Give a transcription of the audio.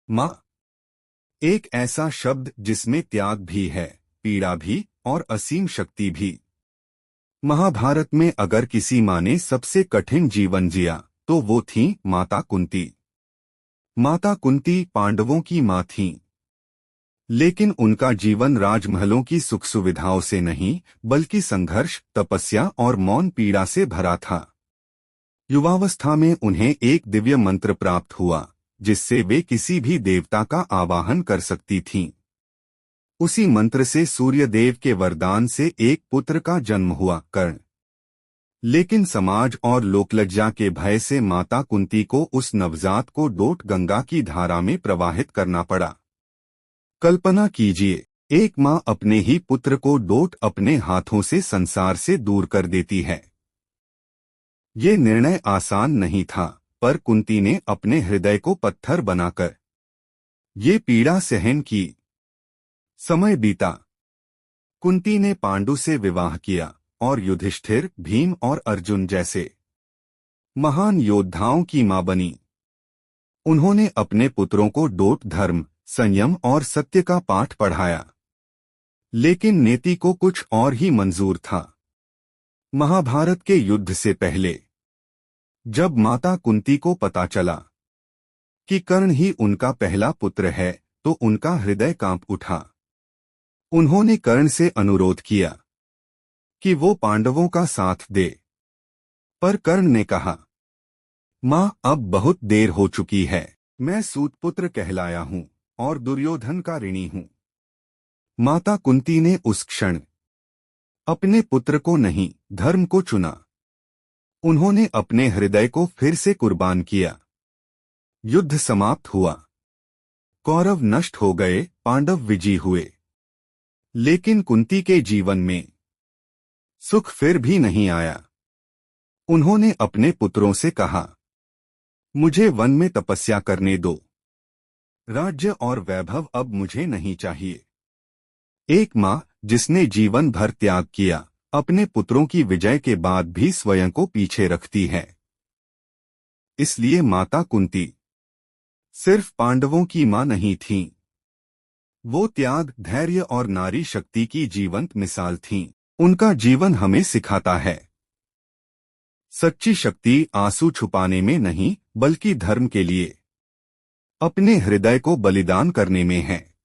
माँ एक ऐसा शब्द जिसमें त्याग भी है, पीड़ा भी और असीम शक्ति भी। महाभारत में अगर किसी माँ ने सबसे कठिन जीवन जिया तो वो थी माता कुंती। माता कुंती पांडवों की माँ थीं, लेकिन उनका जीवन राजमहलों की सुख सुविधाओं से नहीं बल्कि संघर्ष, तपस्या और मौन पीड़ा से भरा था। युवावस्था में उन्हें एक दिव्य मंत्र प्राप्त हुआ जिससे वे किसी भी देवता का आवाहन कर सकती थीं। उसी मंत्र से सूर्यदेव के वरदान से एक पुत्र का जन्म हुआ, कर्ण। लेकिन समाज और लोकलज्जा के भय से माता कुंती को उस नवजात को डोट गंगा की धारा में प्रवाहित करना पड़ा। कल्पना कीजिए, एक माँ अपने ही पुत्र को डोट अपने हाथों से संसार से दूर कर देती है। ये निर्णय आसान नहीं था, पर कुंती ने अपने हृदय को पत्थर बनाकर ये पीड़ा सहन की। समय बीता। कुंती ने पांडु से विवाह किया और युधिष्ठिर, भीम और अर्जुन जैसे महान योद्धाओं की मां बनी। उन्होंने अपने पुत्रों को डोट, धर्म, संयम और सत्य का पाठ पढ़ाया। लेकिन नेति को कुछ और ही मंजूर था। महाभारत के युद्ध से पहले जब माता कुंती को पता चला कि कर्ण ही उनका पहला पुत्र है तो उनका हृदय कांप उठा। उन्होंने कर्ण से अनुरोध किया कि वो पांडवों का साथ दे, पर कर्ण ने कहा, मां अब बहुत देर हो चुकी है। मैं सूतपुत्र कहलाया हूं और दुर्योधन का ऋणी हूं। माता कुंती ने उस क्षण अपने पुत्र को नहीं, धर्म को चुना। उन्होंने अपने हृदय को फिर से कुर्बान किया। युद्ध समाप्त हुआ, कौरव नष्ट हो गए, पांडव विजयी हुए। लेकिन कुंती के जीवन में सुख फिर भी नहीं आया। उन्होंने अपने पुत्रों से कहा, मुझे वन में तपस्या करने दो। राज्य और वैभव अब मुझे नहीं चाहिए। एक माँ जिसने जीवन भर त्याग किया, अपने पुत्रों की विजय के बाद भी स्वयं को पीछे रखती है। इसलिए माता कुंती सिर्फ पांडवों की मां नहीं थीं। वो त्याग, धैर्य और नारी शक्ति की जीवंत मिसाल थीं। उनका जीवन हमें सिखाता है, सच्ची शक्ति आंसू छुपाने में नहीं बल्कि धर्म के लिए अपने हृदय को बलिदान करने में है।